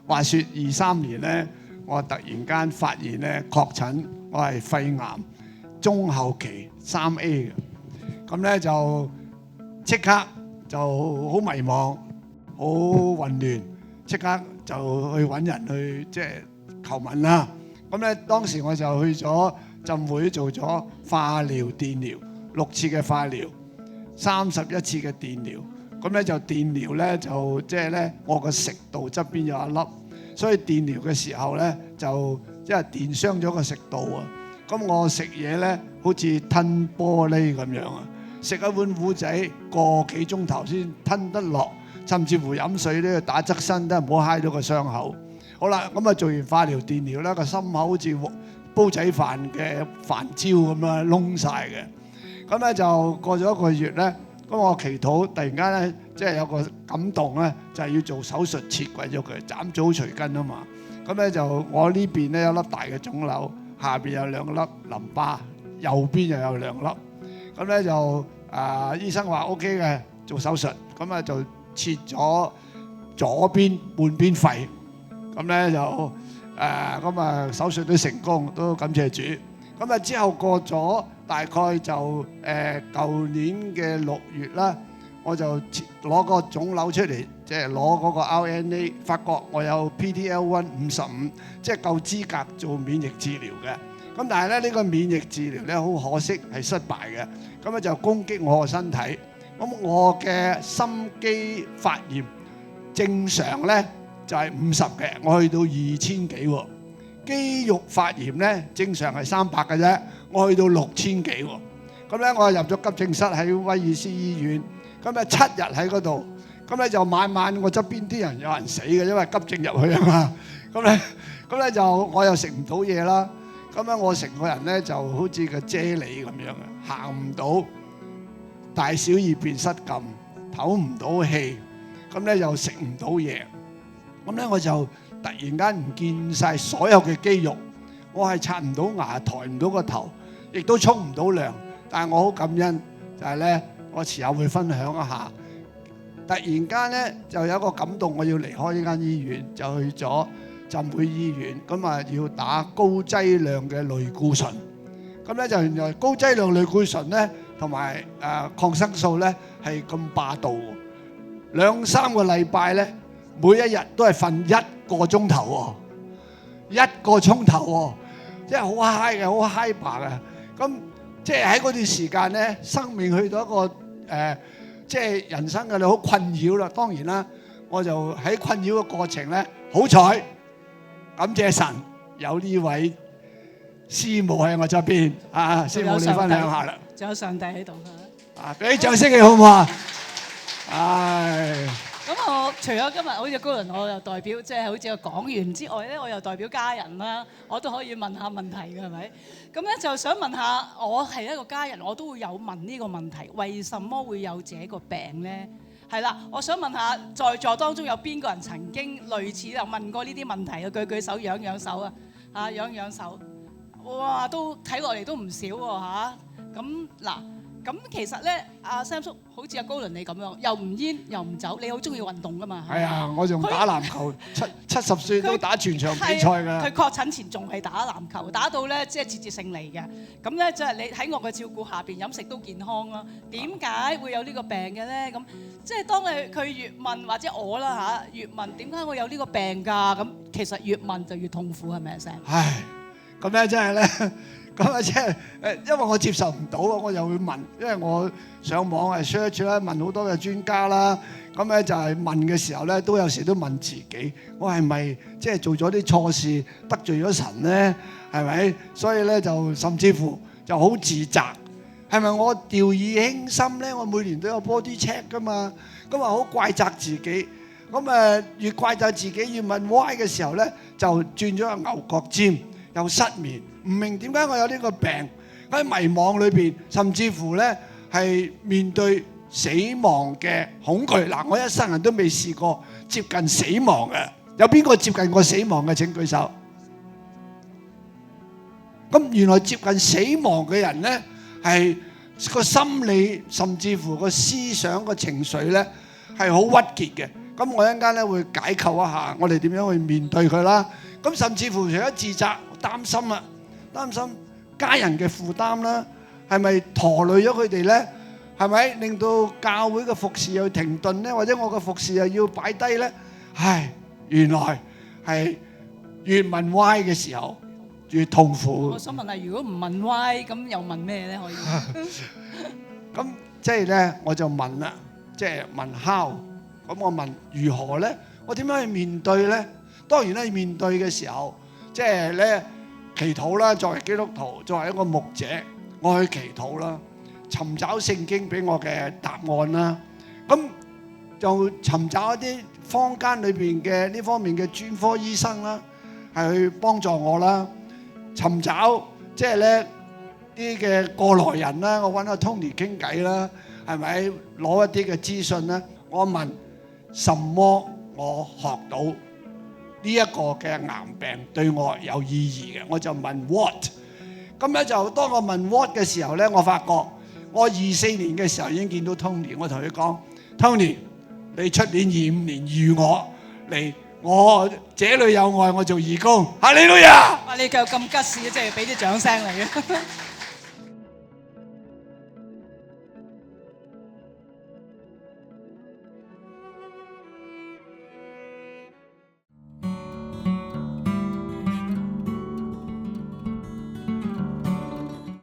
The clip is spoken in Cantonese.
話說23年咧，我突然間發現咧確診我係肺癌中後期3A 嘅，咁咧就即刻就好迷茫、好混亂，即刻就去揾人去即係求問啦。咁咧當時我就去咗浸會做咗化療、電療6次嘅化療，31次嘅電療。咁咧就電療咧就即係咧我個食道側邊有一粒，所以電療嘅時候咧就因為電傷咗個食道啊。咁我食嘢咧好似吞玻璃咁樣啊，食一碗糊仔個幾鐘頭先吞得落，甚至乎飲水咧打側身都唔好揩到個傷口。好啦，咁啊做完化療電療咧，個心口好似煲仔飯嘅飯焦咁樣燶晒嘅。咁咧就過咗1個月咧，咁我祈禱突然間咧即係有個感動咧，就係要做手術切鬼咗佢，斬早除根啊嘛。咁咧就我呢邊咧有粒大嘅腫瘤，下邊有2粒淋巴，右邊又有2粒。咁咧就醫生話 OK 嘅，做手術。咁啊就切咗左邊半邊肺。咁咧就咁啊手術都成功，都感謝主。咁啊之後過咗大概就舊年嘅6月啦，我就攞個腫瘤出嚟，即係攞嗰個 RNA， 發覺我有 PDL1 55，即係夠資格做免疫治療嘅。咁但係咧呢個免疫治療咧好可惜係失敗嘅，咁咧就攻擊我個身體。咁我嘅心肌發炎正常咧就係50嘅，我去到2000幾喎。肌肉發炎咧正常係300嘅啫，我去到6000幾喎。咁咧我入咗急症室喺威爾斯醫院，咁咧7日喺嗰度，咁咧就晚晚我側邊啲人有人死嘅，因為急症入去啊嘛。咁咧就我又食唔到嘢啦，咁咧我成個人咧就好似個啫喱咁樣嘅，行唔到，大小二便失禁，唞唔到氣，咁咧又食唔到嘢，咁咧我就突然間唔見晒所有嘅肌肉，我係刷唔到牙，抬唔到個頭，亦都沖唔到涼。但係我好感恩，就係咧，我遲後會分享一下。突然間咧就有一個感動，我要離開呢間醫院，就去咗浸會醫院，咁啊要打高劑量嘅類固醇。咁咧就原來高劑量類固醇咧同埋抗生素咧係咁霸道喎。2-3個禮拜咧，每一日都係瞓1個鐘頭喎，1個鐘頭喎，即係好 high 嘅，好 hyper 嘅。咁即係喺嗰段時間咧，生命去到一個即係人生嘅好困擾啦。當然啦，我就喺困擾嘅過程咧，好彩感謝神有呢位師母喺我側邊啊，師母你分享下啦。仲有上帝喺度啊！俾啲掌聲你好唔好啊？唉。咁我除咗今日好似高倫，我又代表即係好似個講員之外咧，我又代表家人啦，我都可以問下問題嘅，係咪？咁咧就想問下，我係一個家人，我都會有問呢個問題，為什麼會有這個病咧？係啦，我想問下，在座當中有邊個人曾經類似又問過呢啲問題嘅？舉手，揚手啊！嚇，揚手，哇，都睇落嚟都唔少喎嚇。咁嗱。咁其實咧，阿 Sam 叔好似阿高倫你咁樣，又唔煙又唔酒，你好中意運動噶嘛？係啊，我仲打籃球，70歲都打全場比賽㗎。佢確診前仲係打籃球，打到咧即係節節勝利嘅。咁咧就係你喺我嘅照顧下邊，飲食都健康啦。點解會有呢個病嘅咧？咁即係當佢越問或者我啦嚇，越問點解我有呢個病㗎？咁其實越問就越痛苦係咪啊 Sam？唉，咁咧真係咧。咁啊，即係因為我接受唔到啊，我又會問，因為我上網係 search 啦，問好多嘅專家啦。咁咧就係問嘅時候咧，都有時都問自己，我係咪即係做咗啲錯事得罪咗神咧？係咪？所以咧就甚至乎就好自責，係咪我掉以輕心咧？我每年都有 body check 噶嘛，咁啊好怪責自己。咁越怪責自己，越問 why 嘅時候咧，就轉咗個牛角尖，又失眠。唔明點解我有呢個病，喺迷惘裏邊，甚至乎咧係面對死亡嘅恐懼。嗱，我一生人都未試過接近死亡嘅，有邊個接近過死亡嘅？請舉手。咁原來接近死亡嘅人咧，係個心理甚至乎個思想個情緒咧係好鬱結嘅。咁我一陣間咧會解構一下我哋點樣去面對佢啦。咁甚至乎除咗自責、擔心啊，擔心家人嘅負擔啦，係咪拖累咗佢哋咧？係咪令到教會嘅服侍又停頓咧？或者我嘅服侍又要擺低咧？唉，原來係越問 why 嘅時候越痛苦。我想問下，如果唔問 why，咁又問咩咧？可以？咁即係咧，我就問啦，即係問 how。咁我問如何咧？我點樣去面對咧？當然咧，面對嘅時候，即係咧祈禱啦。作為基督徒，作為一個牧者，我去祈禱啦，尋找聖經俾我嘅答案啦。咁就尋找一啲坊間裏邊嘅呢方面嘅專科醫生啦，係去幫助我啦。尋找即係咧啲嘅過來人啦，我揾阿 Tony 傾偈啦，係咪攞一啲嘅資訊咧？我問什麼我學到呢一個嘅癌病對我有意義嘅，我就問 what。咁咧就當我問 what 嘅時候咧，我發覺我24年嘅時候已經見到 Tony， 我同佢講 Tony， 你出年25年預我嚟，我這裏有愛，我做義工，哈利路亞！哇！你夠咁吉士，即係俾啲掌聲嚟嘅。